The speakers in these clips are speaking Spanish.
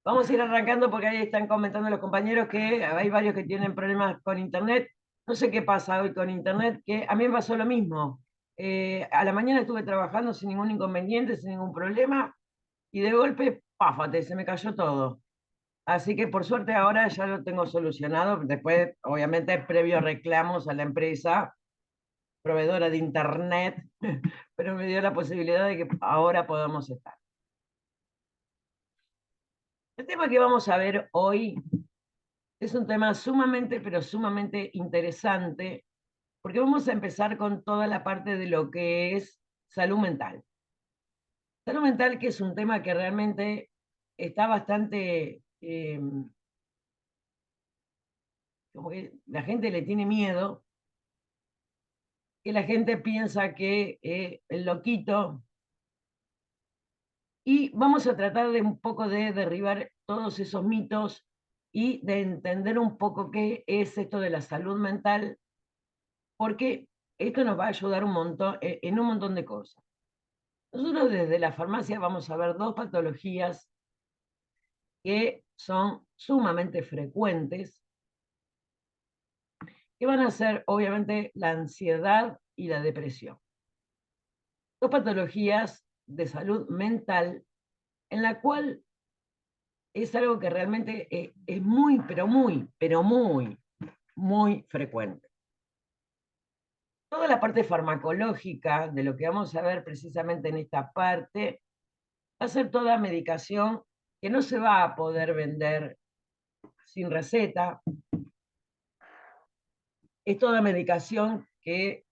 Vamos a ir arrancando porque ahí están comentando los compañeros que hay varios que tienen problemas con internet. No sé qué pasa hoy con internet, que a mí me pasó lo mismo. A la mañana estuve trabajando sin ningún inconveniente, sin ningún problema, y de golpe, páfate, se me cayó todo. Así que por suerte ahora ya lo tengo solucionado. Después, obviamente, previo reclamos a la empresa proveedora de internet, pero me dio la posibilidad de que ahora podamos estar. El tema que vamos a ver hoy es un tema sumamente, pero sumamente interesante, porque vamos a empezar con toda la parte de lo que es salud mental. Salud mental, que es un tema que realmente está bastante, como que la gente le tiene miedo, que la gente piensa que el loquito, y vamos a tratar de un poco de derribar todos esos mitos y de entender un poco qué es esto de la salud mental, porque esto nos va a ayudar un montón, en un montón de cosas. Nosotros desde la farmacia vamos a ver dos patologías que son sumamente frecuentes, que van a ser obviamente la ansiedad y la depresión. Dos patologías de salud mental en la cual es algo que realmente es muy, pero muy frecuente. Toda la parte farmacológica de lo que vamos a ver precisamente en esta parte va a ser toda medicación que no se va a poder vender sin receta. Es toda medicación que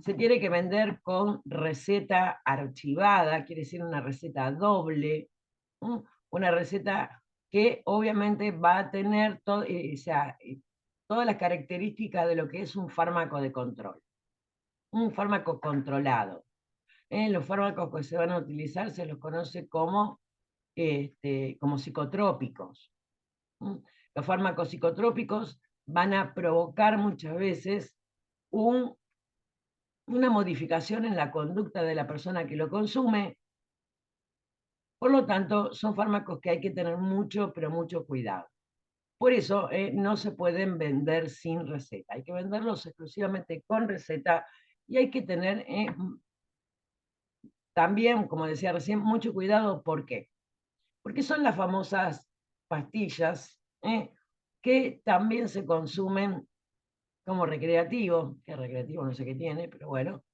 se tiene que vender con receta archivada, quiere decir una receta doble, una receta que obviamente va a tener todas las características de lo que es un fármaco de control, un fármaco controlado. Los fármacos que se van a utilizar se los conoce como psicotrópicos. Los fármacos psicotrópicos van a provocar muchas veces un, una modificación en la conducta de la persona que lo consume. Por lo tanto, son fármacos que hay que tener mucho, pero mucho cuidado. Por eso no se pueden vender sin receta. Hay que venderlos exclusivamente con receta y hay que tener también, como decía recién, mucho cuidado. ¿Por qué? Porque son las famosas pastillas que también se consumen como recreativo, que recreativo no sé qué tiene, pero bueno,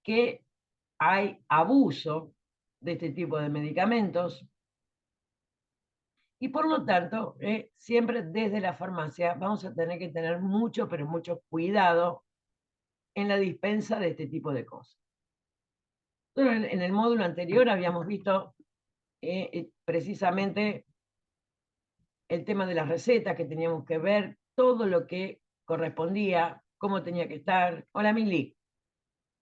que hay abuso de este tipo de medicamentos y por lo tanto, siempre desde la farmacia vamos a tener que tener mucho, pero mucho cuidado en la dispensa de este tipo de cosas. Bueno, en el módulo anterior habíamos visto precisamente el tema de las recetas, que teníamos que ver todo lo que correspondía, cómo tenía que estar. Hola, Mili.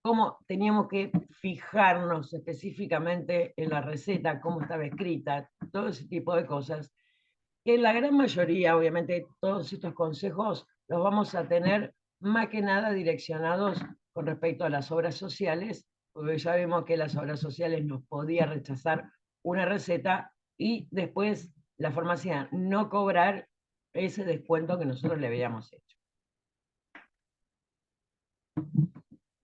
Cómo teníamos que fijarnos específicamente en la receta, cómo estaba escrita, todo ese tipo de cosas. Que en la gran mayoría, obviamente, todos estos consejos los vamos a tener más que nada direccionados con respecto a las obras sociales, porque ya vimos que las obras sociales nos podía rechazar una receta y después la farmacia no cobrar ese descuento que nosotros le habíamos hecho.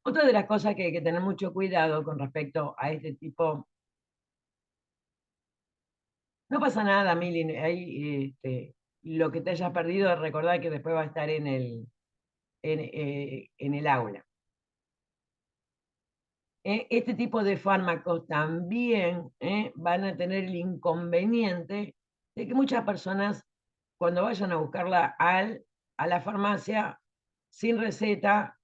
Otra de las cosas que hay que tener mucho cuidado con respecto a este tipo, no pasa nada, Mili, lo que te hayas perdido, recordar que después va a estar en el aula. Este tipo de fármacos también van a tener el inconveniente de que muchas personas, cuando vayan a buscarla a la farmacia sin receta,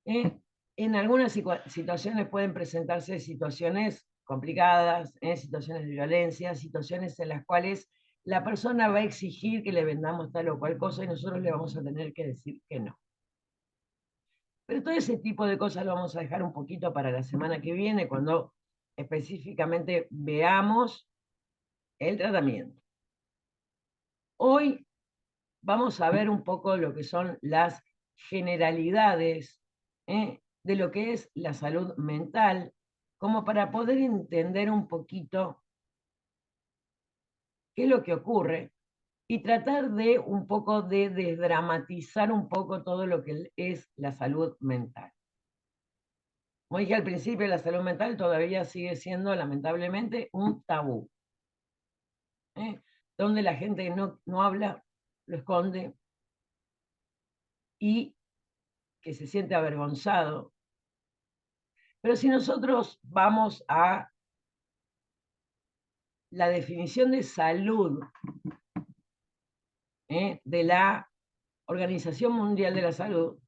¿eh? En algunas situaciones pueden presentarse situaciones complicadas, situaciones de violencia, situaciones en las cuales la persona va a exigir que le vendamos tal o cual cosa y nosotros le vamos a tener que decir que no. Pero todo ese tipo de cosas lo vamos a dejar un poquito para la semana que viene, cuando específicamente veamos el tratamiento. Hoy vamos a ver un poco lo que son las generalidades de lo que es la salud mental, como para poder entender un poquito qué es lo que ocurre y tratar de un poco de desdramatizar un poco todo lo que es la salud mental. Como dije al principio, la salud mental todavía sigue siendo lamentablemente un tabú, ¿eh? Donde la gente no habla, lo esconde y que se siente avergonzado. Pero si nosotros vamos a la definición de salud, de la Organización Mundial de la Salud,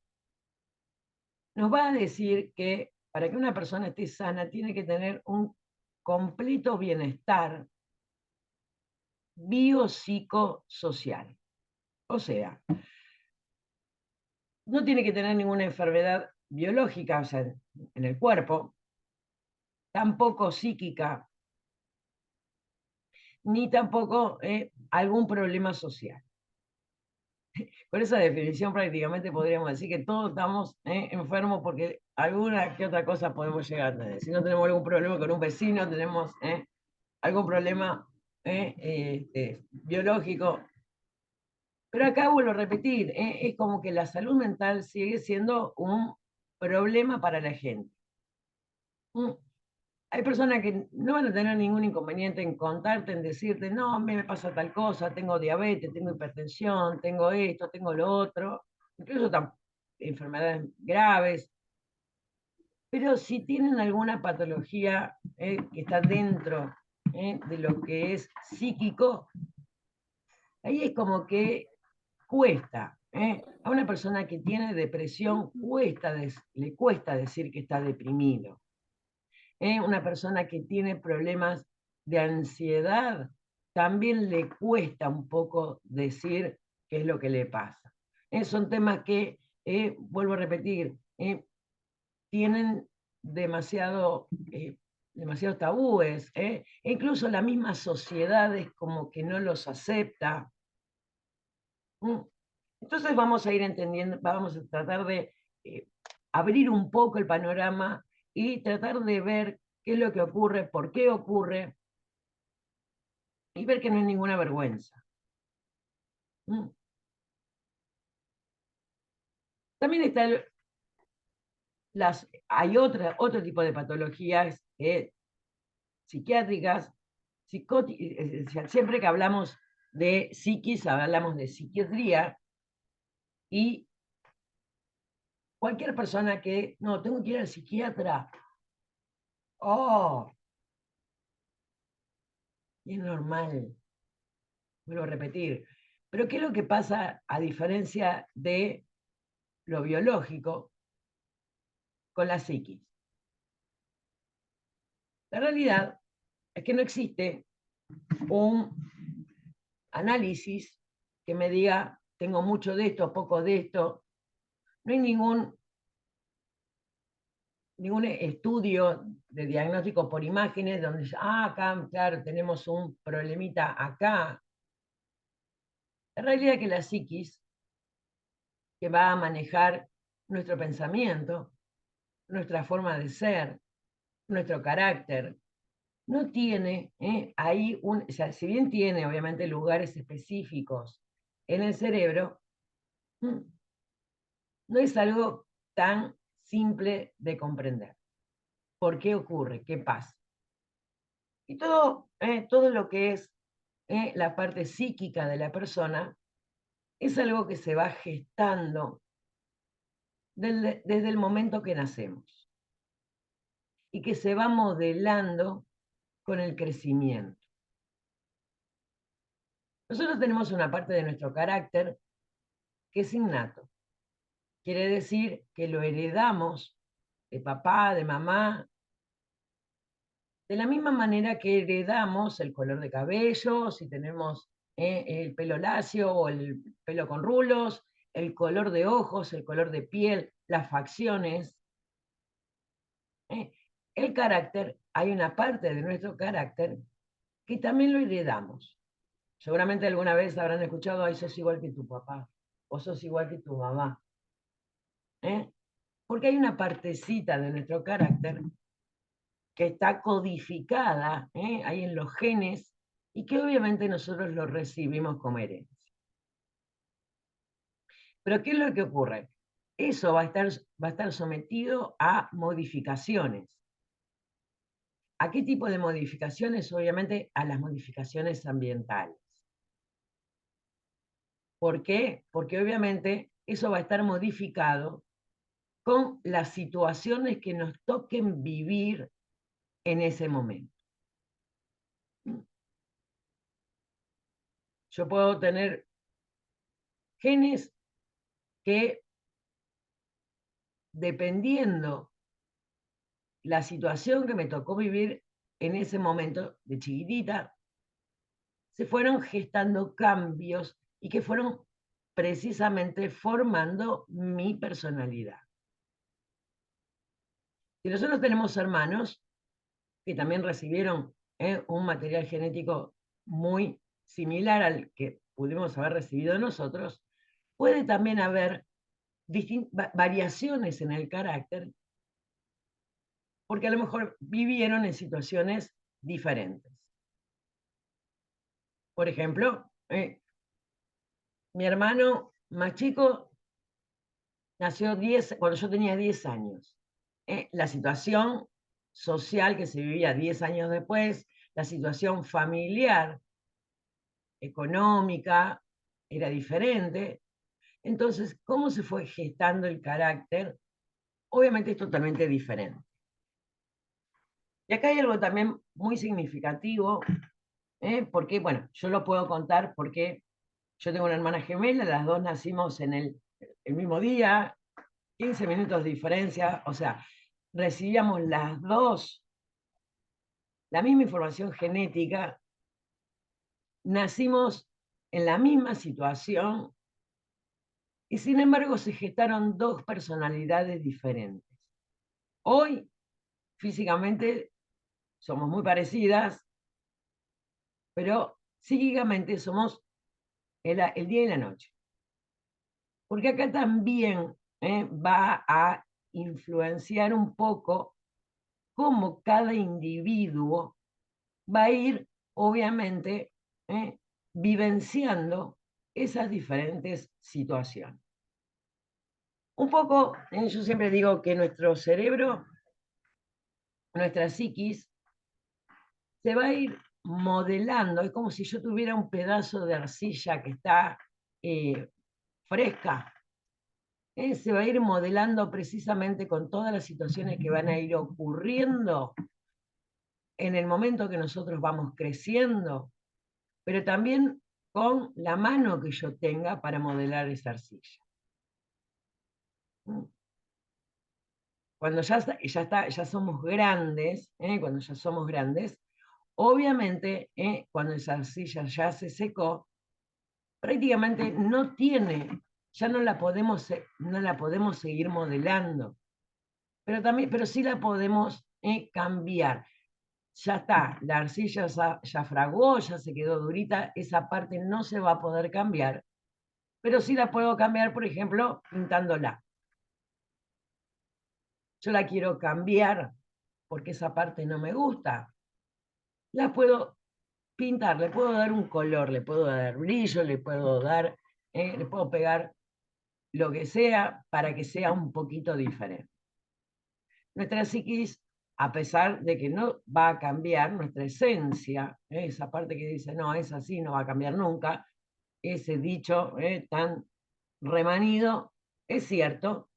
nos va a decir que para que una persona esté sana tiene que tener un completo bienestar biopsicosocial. O sea, no tiene que tener ninguna enfermedad biológica, o sea, en el cuerpo, tampoco psíquica, ni tampoco algún problema social. Con esa definición prácticamente podríamos decir que todos estamos enfermos porque alguna que otra cosa podemos llegar a tener. Si no tenemos algún problema con un vecino, tenemos algún problema biológico. Pero acá vuelvo a repetir, es como que la salud mental sigue siendo un problema para la gente. Mm. Hay personas que no van a tener ningún inconveniente en contarte, en decirte, no, a mí me pasa tal cosa, tengo diabetes, tengo hipertensión, tengo esto, tengo lo otro, incluso enfermedades graves, pero si tienen alguna patología que está dentro de lo que es psíquico, ahí es como que cuesta. A una persona que tiene depresión le cuesta decir que está deprimido. Una persona que tiene problemas de ansiedad, también le cuesta un poco decir qué es lo que le pasa. Son temas que, vuelvo a repetir, tienen demasiados tabúes, e incluso la misma sociedad es como que no los acepta. Entonces vamos a ir entendiendo, vamos a tratar de abrir un poco el panorama y tratar de ver qué es lo que ocurre, por qué ocurre, y ver que no es ninguna vergüenza. También hay otro tipo de patologías psiquiátricas, siempre que hablamos de psiquis, hablamos de psiquiatría, y cualquier persona que, no, tengo que ir al psiquiatra, oh, y es normal, vuelvo a repetir. Pero ¿qué es lo que pasa a diferencia de lo biológico con la psiquis? La realidad es que no existe un análisis que me diga, tengo mucho de esto, poco de esto. No hay ningún estudio de diagnóstico por imágenes donde, acá, claro, tenemos un problemita acá. La realidad es que la psiquis, que va a manejar nuestro pensamiento, nuestra forma de ser, nuestro carácter, no tiene ahí o sea, si bien tiene obviamente lugares específicos en el cerebro, no es algo tan simple de comprender. ¿Por qué ocurre? ¿Qué pasa? Y todo lo que es la parte psíquica de la persona es algo que se va gestando desde el momento que nacemos y que se va modelando con el crecimiento. Nosotros tenemos una parte de nuestro carácter que es innato. Quiere decir que lo heredamos de papá, de mamá, de la misma manera que heredamos el color de cabello, si tenemos el pelo lacio o el pelo con rulos, el color de ojos, el color de piel, las facciones. El carácter, hay una parte de nuestro carácter que también lo heredamos. Seguramente alguna vez habrán escuchado, ay, sos igual que tu papá, o sos igual que tu mamá. Porque hay una partecita de nuestro carácter que está codificada ahí en los genes y que obviamente nosotros lo recibimos como herencia. Pero ¿qué es lo que ocurre? Eso va a estar sometido a modificaciones. ¿A qué tipo de modificaciones? Obviamente a las modificaciones ambientales. ¿Por qué? Porque obviamente eso va a estar modificado con las situaciones que nos toquen vivir en ese momento. Yo puedo tener genes que, dependiendo la situación que me tocó vivir en ese momento de chiquitita, se fueron gestando cambios y que fueron precisamente formando mi personalidad. Si nosotros tenemos hermanos que también recibieron un material genético muy similar al que pudimos haber recibido nosotros, puede también haber variaciones en el carácter, porque a lo mejor vivieron en situaciones diferentes. Por ejemplo, mi hermano más chico nació cuando yo tenía 10 años. La situación social que se vivía 10 años después, la situación familiar, económica, era diferente. Entonces, ¿cómo se fue gestando el carácter? Obviamente es totalmente diferente. Y acá hay algo también muy significativo, porque, bueno, yo lo puedo contar porque yo tengo una hermana gemela, las dos nacimos en el mismo día, 15 minutos de diferencia, o sea, recibíamos las dos la misma información genética, nacimos en la misma situación y sin embargo se gestaron dos personalidades diferentes. Hoy, físicamente, somos muy parecidas, pero psíquicamente somos el día y la noche. Porque acá también va a influenciar un poco cómo cada individuo va a ir, obviamente, vivenciando esas diferentes situaciones. Un poco, yo siempre digo que nuestro cerebro, nuestra psiquis, se va a ir modelando, es como si yo tuviera un pedazo de arcilla que está fresca, se va a ir modelando precisamente con todas las situaciones que van a ir ocurriendo en el momento que nosotros vamos creciendo, pero también con la mano que yo tenga para modelar esa arcilla. Cuando ya somos grandes, cuando ya somos grandes, obviamente, cuando esa arcilla ya se secó, prácticamente no tiene, ya no la podemos seguir modelando, pero sí la podemos cambiar. Ya está, la arcilla ya fraguó, ya se quedó durita, esa parte no se va a poder cambiar, pero sí la puedo cambiar, por ejemplo, pintándola. Yo la quiero cambiar porque esa parte no me gusta. La puedo pintar, le puedo dar un color, le puedo dar brillo, le puedo pegar lo que sea para que sea un poquito diferente. Nuestra psiquis, a pesar de que no va a cambiar nuestra esencia, esa parte que dice, no, es así, no va a cambiar nunca, ese dicho tan remanido, es cierto,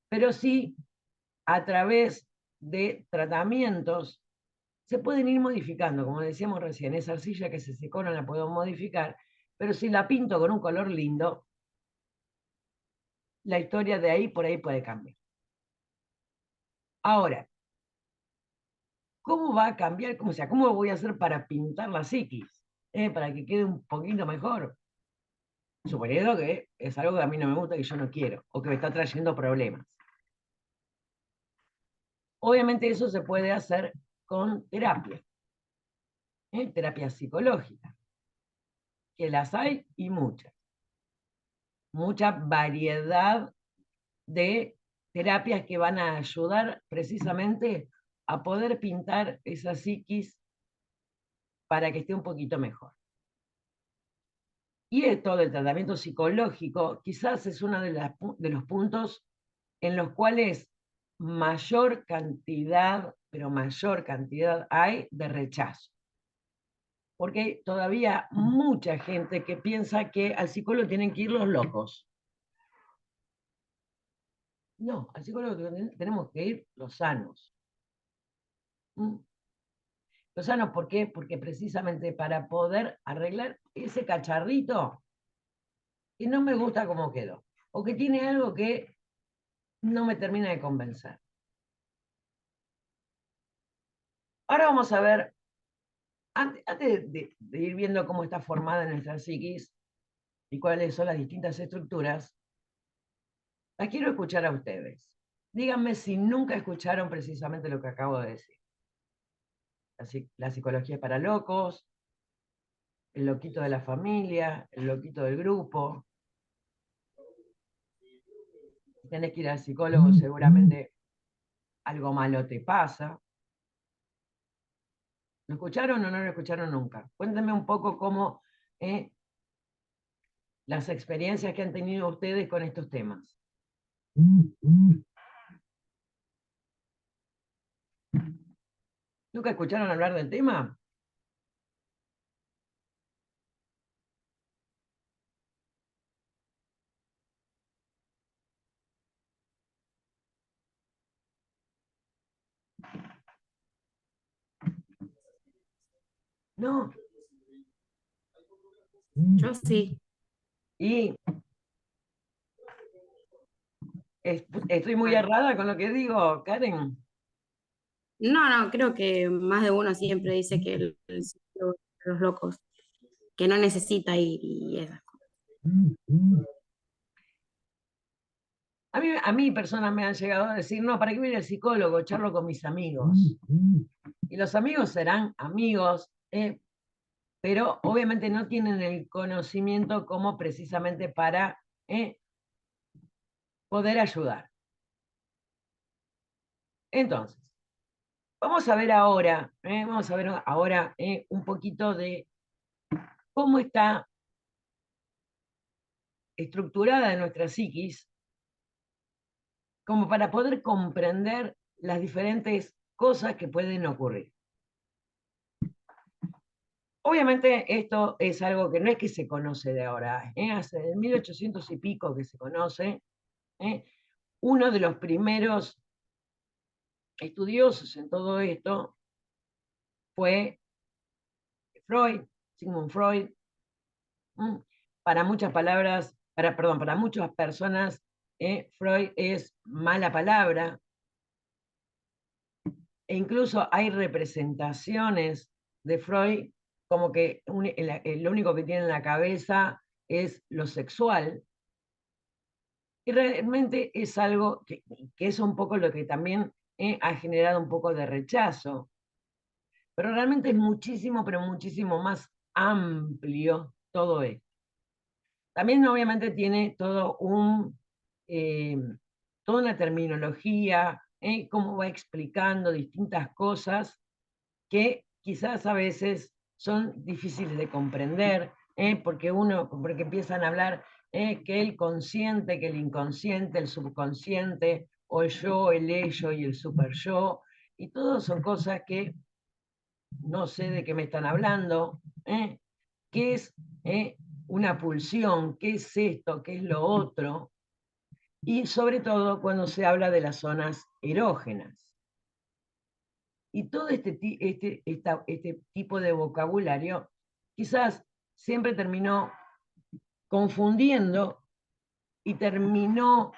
pero sí a través de tratamientos se pueden ir modificando, como decíamos recién, esa arcilla que se secó no la puedo modificar, pero si la pinto con un color lindo, la historia de ahí por ahí puede cambiar. Ahora, ¿cómo va a cambiar? O sea, ¿cómo voy a hacer para pintar la psiquis? Para que quede un poquito mejor. Suponiendo que es algo que a mí no me gusta, que yo no quiero, o que me está trayendo problemas. Obviamente eso se puede hacer con terapia, terapia psicológica, que las hay y muchas. Mucha variedad de terapias que van a ayudar precisamente a poder pintar esa psiquis para que esté un poquito mejor. Y esto del tratamiento psicológico quizás es uno de los puntos en los cuales mayor cantidad, pero mayor cantidad hay de rechazo. Porque hay todavía mucha gente que piensa que al psicólogo tienen que ir los locos. No, al psicólogo tenemos que ir los sanos. ¿Mm? Los sanos, ¿por qué? Porque precisamente para poder arreglar ese cacharrito que no me gusta cómo quedó, o que tiene algo que no me termina de convencer. Ahora vamos a ver, antes de ir viendo cómo está formada nuestra psiquis y cuáles son las distintas estructuras, las quiero escuchar a ustedes. Díganme si nunca escucharon precisamente lo que acabo de decir. La psicología es para locos, el loquito de la familia, el loquito del grupo. Si tenés que ir al psicólogo, seguramente algo malo te pasa. ¿Lo escucharon o no lo escucharon nunca? Cuéntenme un poco cómo las experiencias que han tenido ustedes con estos temas. ¿Nunca escucharon hablar del tema? No. Yo sí. Y estoy muy errada con lo que digo, Karen. No, creo que más de uno siempre dice que el psicólogo es para los locos, que no necesita ir y esas cosas. A mí personas me han llegado a decir, no, ¿para qué voy a ir al psicólogo? Charlo con mis amigos. Y los amigos serán amigos, pero obviamente no tienen el conocimiento como precisamente para poder ayudar. Entonces, vamos a ver ahora, un poquito de cómo está estructurada nuestra psiquis, como para poder comprender las diferentes cosas que pueden ocurrir. Obviamente esto es algo que no es que se conoce de ahora, hace de 1800 y pico que se conoce. Uno de los primeros estudiosos en todo esto fue Freud, Sigmund Freud. Para muchas palabras, para muchas personas, Freud es mala palabra, e incluso hay representaciones de Freud como que lo único que tiene en la cabeza es lo sexual, y realmente es algo que es un poco lo que también ha generado un poco de rechazo, pero realmente es muchísimo, pero muchísimo más amplio todo esto. También obviamente tiene eh, toda una terminología, cómo va explicando distintas cosas que quizás a veces son difíciles de comprender, porque empiezan a hablar que el consciente, que el inconsciente, el subconsciente, o el yo, el ello y el super yo, y todo son cosas que no sé de qué me están hablando. ¿Qué es una pulsión? ¿Qué es esto? ¿Qué es lo otro? Y sobre todo cuando se habla de las zonas erógenas. Y todo este tipo de vocabulario quizás siempre terminó confundiendo y terminó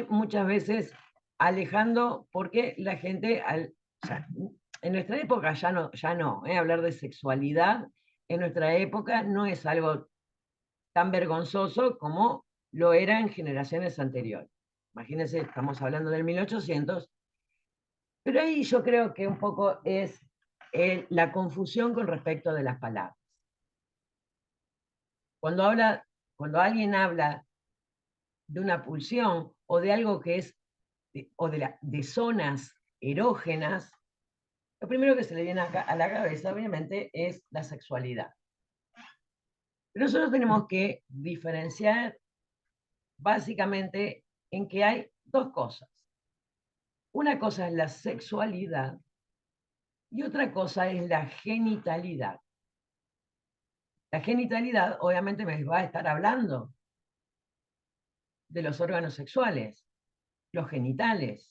muchas veces alejando, porque la gente, en nuestra época ya no, hablar de sexualidad en nuestra época no es algo tan vergonzoso como lo era en generaciones anteriores. Imagínense, estamos hablando del 1800, pero ahí yo creo que un poco es la confusión con respecto de las palabras. Cuando, cuando alguien habla de una pulsión o de algo que es, de zonas erógenas, Lo primero que se le viene a la cabeza, obviamente, es la sexualidad. Pero nosotros tenemos que diferenciar básicamente en que hay dos cosas. Una cosa es la sexualidad y otra cosa es la genitalidad. La genitalidad, obviamente, me va a estar hablando de los órganos sexuales, los genitales,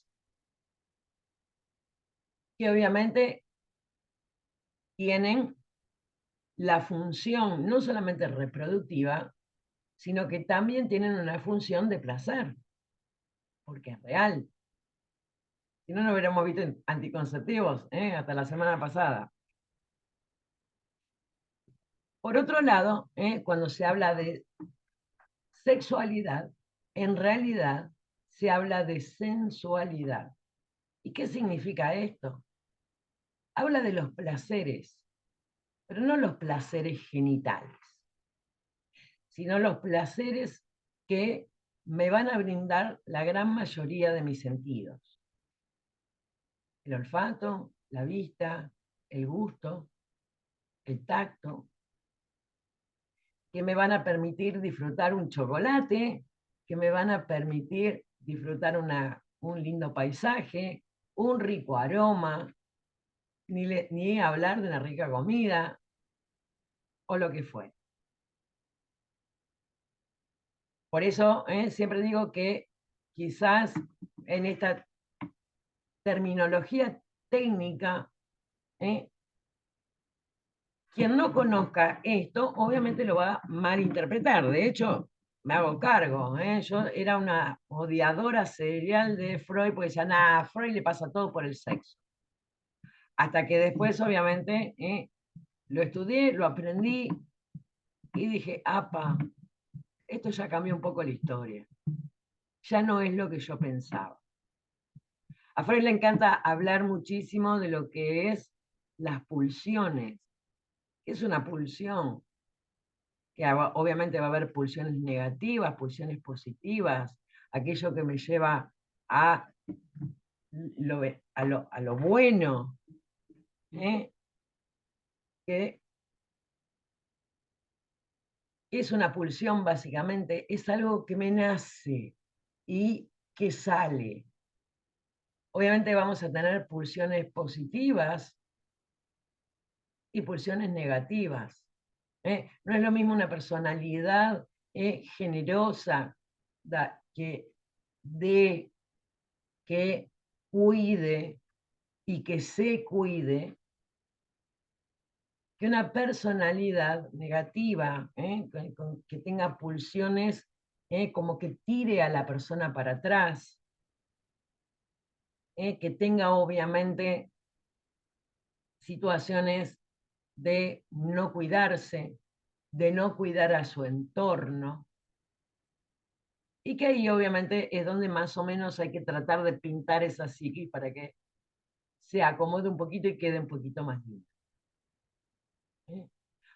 que obviamente tienen la función no solamente reproductiva, sino que también tienen una función de placer, porque es real. Si no, no hubiéramos visto anticonceptivos hasta la semana pasada. Por otro lado, cuando se habla de sexualidad, en realidad se habla de sensualidad. ¿Y qué significa esto? Habla de los placeres, pero no los placeres genitales, sino los placeres que me van a brindar la gran mayoría de mis sentidos. El olfato, la vista, el gusto, el tacto, que me van a permitir disfrutar un chocolate, que me van a permitir disfrutar un lindo paisaje, un rico aroma, ni hablar de una rica comida o lo que fue. Por eso siempre digo que quizás en esta terminología técnica, quien no conozca esto, obviamente lo va a malinterpretar. De hecho, me hago cargo. Yo era una odiadora serial de Freud, porque decía, a Freud le pasa todo por el sexo. Hasta que después, obviamente, lo estudié, lo aprendí y dije, apa, esto ya cambió un poco la historia. Ya no es lo que yo pensaba. A Freud le encanta hablar muchísimo de lo que es las pulsiones. ¿Qué es una pulsión? Que obviamente va a haber pulsiones negativas, pulsiones positivas, aquello que me lleva a lo bueno, que es una pulsión básicamente, es algo que me nace y que sale. Obviamente vamos a tener pulsiones positivas y pulsiones negativas. No es lo mismo una personalidad generosa que dé, que cuide y que se cuide, que una personalidad negativa, que tenga pulsiones como que tire a la persona para atrás, que tenga obviamente situaciones de no cuidarse, de no cuidar a su entorno, y que ahí obviamente es donde más o menos hay que tratar de pintar esa psiquis para que se acomode un poquito y quede un poquito más lindo.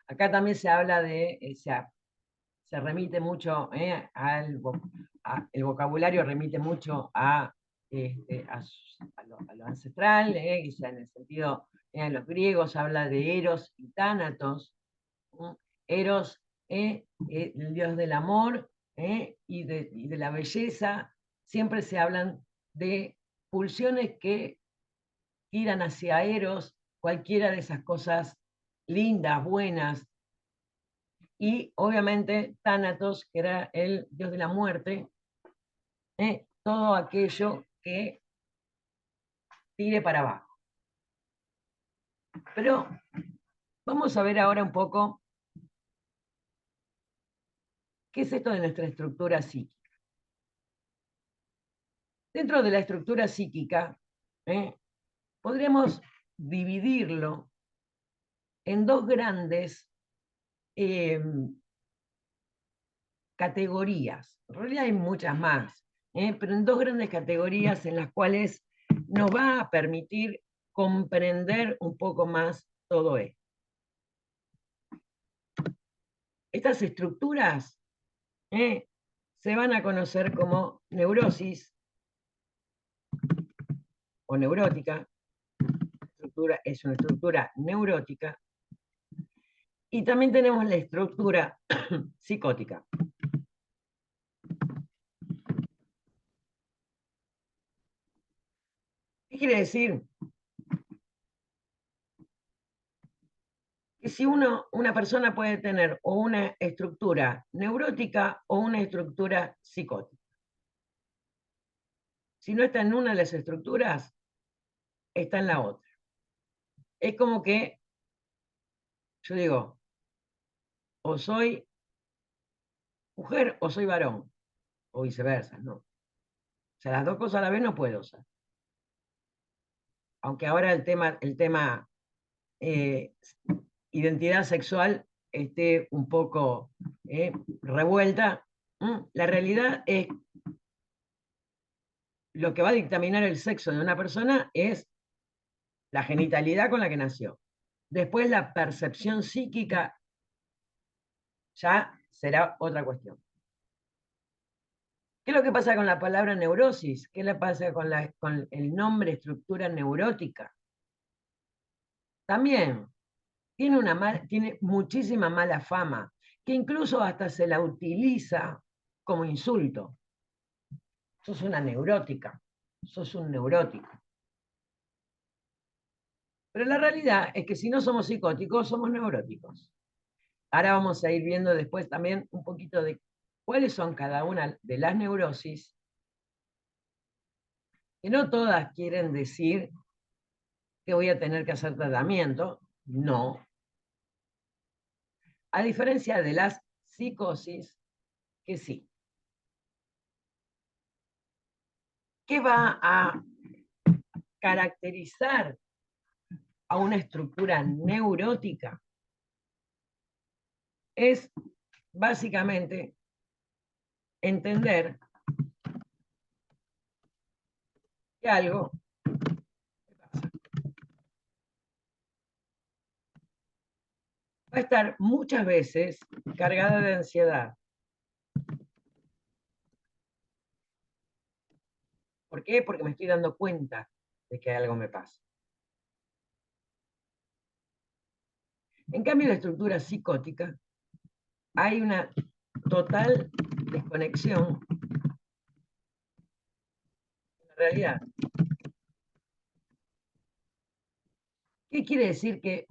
Acá también se habla de, se remite mucho el vocabulario remite mucho a lo ancestral, y sea, en el sentido, los griegos habla de Eros y Tánatos. Eros, el dios del amor y de la belleza, siempre se hablan de pulsiones que tiran hacia Eros, cualquiera de esas cosas lindas, buenas, y obviamente Tánatos, que era el dios de la muerte, todo aquello que tire para abajo. Pero vamos a ver ahora un poco qué es esto de nuestra estructura psíquica. Dentro de la estructura psíquica, podríamos dividirlo en dos grandes categorías. En realidad hay muchas más, pero en dos grandes categorías en las cuales nos va a permitir comprender un poco más todo esto. Estas estructuras se van a conocer como neurosis o neurótica, es una estructura neurótica, y también tenemos la estructura psicótica. ¿Qué quiere decir? Que si una persona puede tener o una estructura neurótica o una estructura psicótica. Si no está en una de las estructuras, está en la otra. Es como que, yo digo, o soy mujer o soy varón, o viceversa, ¿no? O sea, las dos cosas a la vez no puedo ser. Aunque ahora el tema identidad sexual esté un poco revuelta, la realidad es lo que va a dictaminar el sexo de una persona es la genitalidad con la que nació. Después la percepción psíquica ya será otra cuestión. ¿Qué es lo que pasa con la palabra neurosis? ¿Qué le pasa con el nombre estructura neurótica? También tiene muchísima mala fama, que incluso hasta se la utiliza como insulto. Sos una neurótica, sos un neurótico. Pero la realidad es que si no somos psicóticos, somos neuróticos. Ahora vamos a ir viendo después también un poquito de cuáles son cada una de las neurosis, que no todas quieren decir que voy a tener que hacer tratamiento, no. A diferencia de las psicosis, que sí. ¿Qué va a caracterizar a una estructura neurótica? Es básicamente entender que algo va a estar muchas veces cargada de ansiedad. ¿Por qué? Porque me estoy dando cuenta de que algo me pasa. En cambio, en la estructura psicótica hay una total desconexión de la realidad. ¿Qué quiere decir que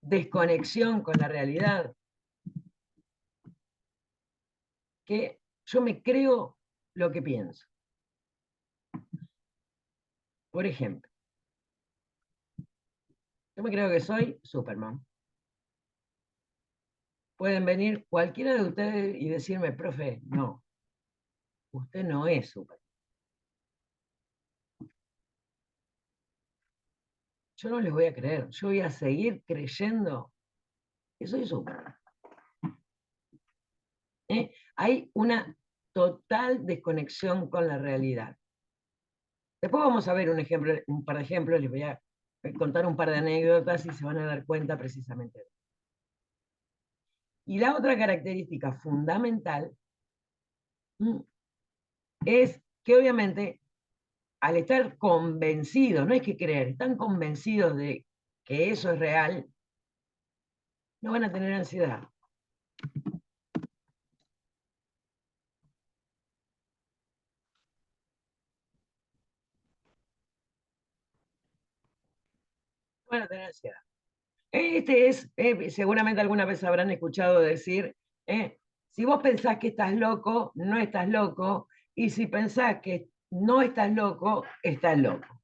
desconexión con la realidad? Que yo me creo lo que pienso. Por ejemplo, yo me creo que soy Superman. Pueden venir cualquiera de ustedes y decirme, profe, no, usted no es Superman. Yo no les voy a creer, yo voy a seguir creyendo que soy Superman. Hay una total desconexión con la realidad. Después vamos a ver un par de ejemplos, les voy a contar un par de anécdotas y se van a dar cuenta precisamente de eso. Y la otra característica fundamental es que obviamente al estar convencidos, no es que creer, están convencidos de que eso es real, no van a tener ansiedad. No van a tener ansiedad. Seguramente alguna vez habrán escuchado decir, si vos pensás que estás loco, no estás loco, y si pensás que no estás loco, estás loco.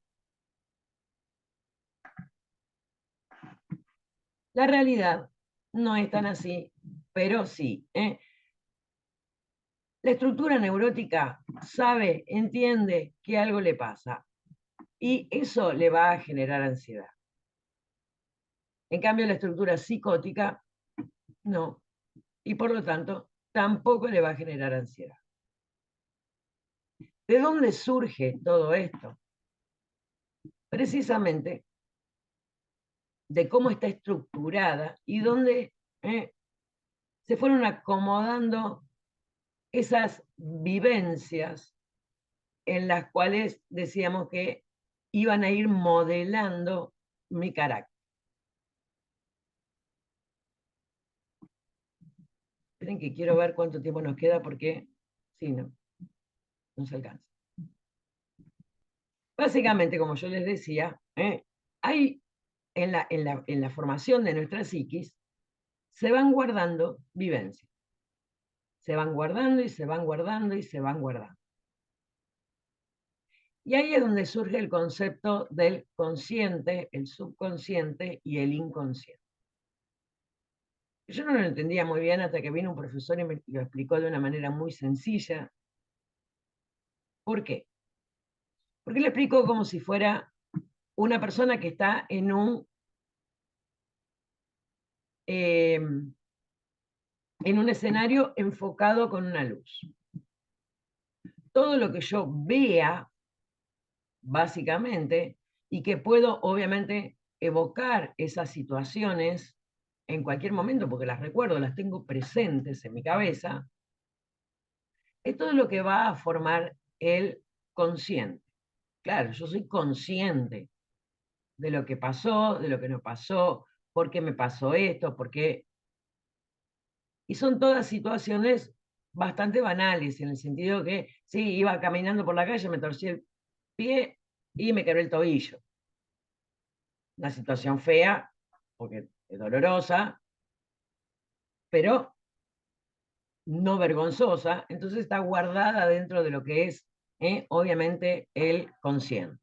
La realidad no es tan así, pero sí. La estructura neurótica sabe, entiende que algo le pasa, y eso le va a generar ansiedad. En cambio, la estructura psicótica, no, y por lo tanto, tampoco le va a generar ansiedad. ¿De dónde surge todo esto? Precisamente de cómo está estructurada y dónde se fueron acomodando esas vivencias en las cuales decíamos que y van a ir modelando mi carácter. Esperen que quiero ver cuánto tiempo nos queda porque, sí, no se alcanza. Básicamente, como yo les decía, hay en la formación de nuestra psiquis, se van guardando vivencias. Se van guardando y se van guardando y se van guardando. Y ahí es donde surge el concepto del consciente, el subconsciente y el inconsciente. Yo no lo entendía muy bien hasta que vino un profesor y me lo explicó de una manera muy sencilla. ¿Por qué? Porque le explicó como si fuera una persona que está en un escenario enfocado con una luz. Todo lo que yo vea, básicamente, y que puedo obviamente evocar esas situaciones en cualquier momento, porque las recuerdo, las tengo presentes en mi cabeza, es todo lo que va a formar el consciente. Claro, yo soy consciente de lo que pasó, de lo que no pasó, por qué me pasó esto, por qué... Y son todas situaciones bastante banales, en el sentido que, sí, iba caminando por la calle, me torcí el pie y me quebré el tobillo. Una situación fea, porque es dolorosa, pero no vergonzosa, entonces está guardada dentro de lo que es, obviamente, el consciente.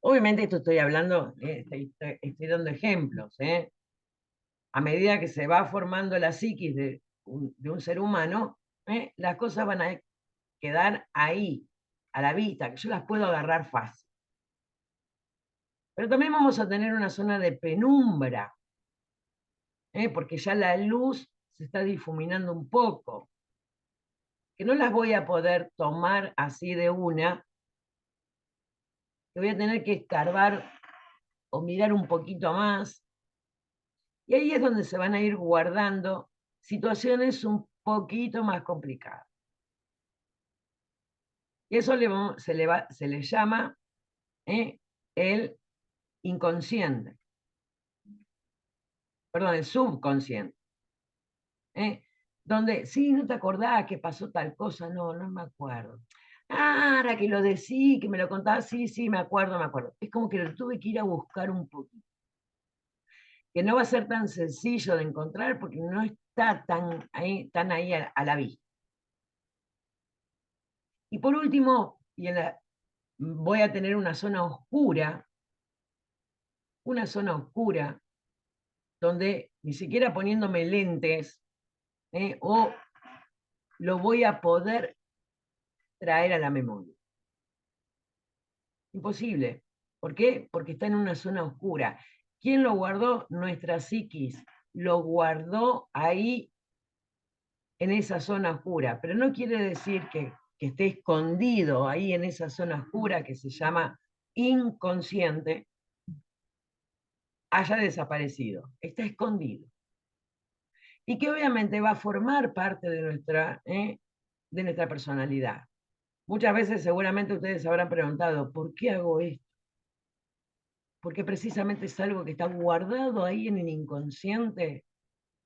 Obviamente esto estoy hablando, estoy dando ejemplos. A medida que se va formando la psiquis de un ser humano, las cosas van a quedar ahí, a la vista, que yo las puedo agarrar fácil. Pero también vamos a tener una zona de penumbra, porque ya la luz se está difuminando un poco, que no las voy a poder tomar así de una, que voy a tener que escarbar o mirar un poquito más, y ahí es donde se van a ir guardando situaciones un poquito más complicadas. Y eso se le llama el inconsciente, perdón, el subconsciente. Donde, sí, no te acordás que pasó tal cosa, no me acuerdo. Ah, ahora que lo decí, que me lo contabas, sí, me acuerdo. Es como que lo tuve que ir a buscar un poquito. Que no va a ser tan sencillo de encontrar porque no está tan ahí a la vista. Y por último, voy a tener una zona oscura, donde ni siquiera poniéndome lentes, o lo voy a poder traer a la memoria. Imposible. ¿Por qué? Porque está en una zona oscura. ¿Quién lo guardó? Nuestra psiquis. Lo guardó ahí en esa zona oscura. Pero no quiere decir que esté escondido ahí en esa zona oscura que se llama inconsciente, haya desaparecido. Está escondido. Y que obviamente va a formar parte de nuestra personalidad. Muchas veces seguramente ustedes habrán preguntado, ¿por qué hago esto? Porque precisamente es algo que está guardado ahí en el inconsciente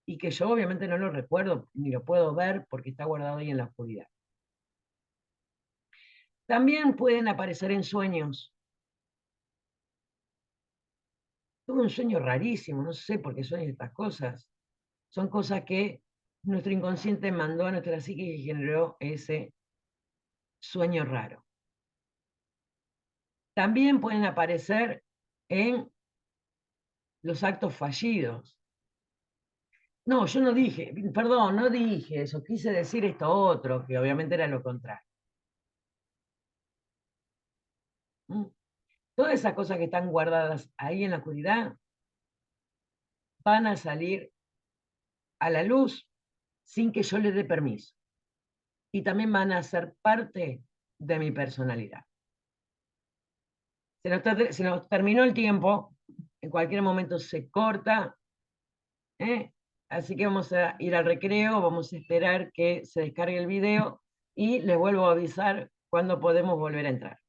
y que yo obviamente no lo recuerdo ni lo puedo ver porque está guardado ahí en la oscuridad. También pueden aparecer en sueños. Tuve un sueño rarísimo, no sé por qué sueño estas cosas. Son cosas que nuestro inconsciente mandó a nuestra psique y generó ese sueño raro. También pueden aparecer en los actos fallidos. No, yo no dije, perdón, no dije eso, quise decir esto otro, que obviamente era lo contrario. ¿Mm? Todas esas cosas que están guardadas ahí en la oscuridad van a salir a la luz sin que yo les dé permiso. Y también van a ser parte de mi personalidad. Se nos terminó el tiempo, en cualquier momento se corta, así que vamos a ir al recreo, vamos a esperar que se descargue el video y les vuelvo a avisar cuándo podemos volver a entrar.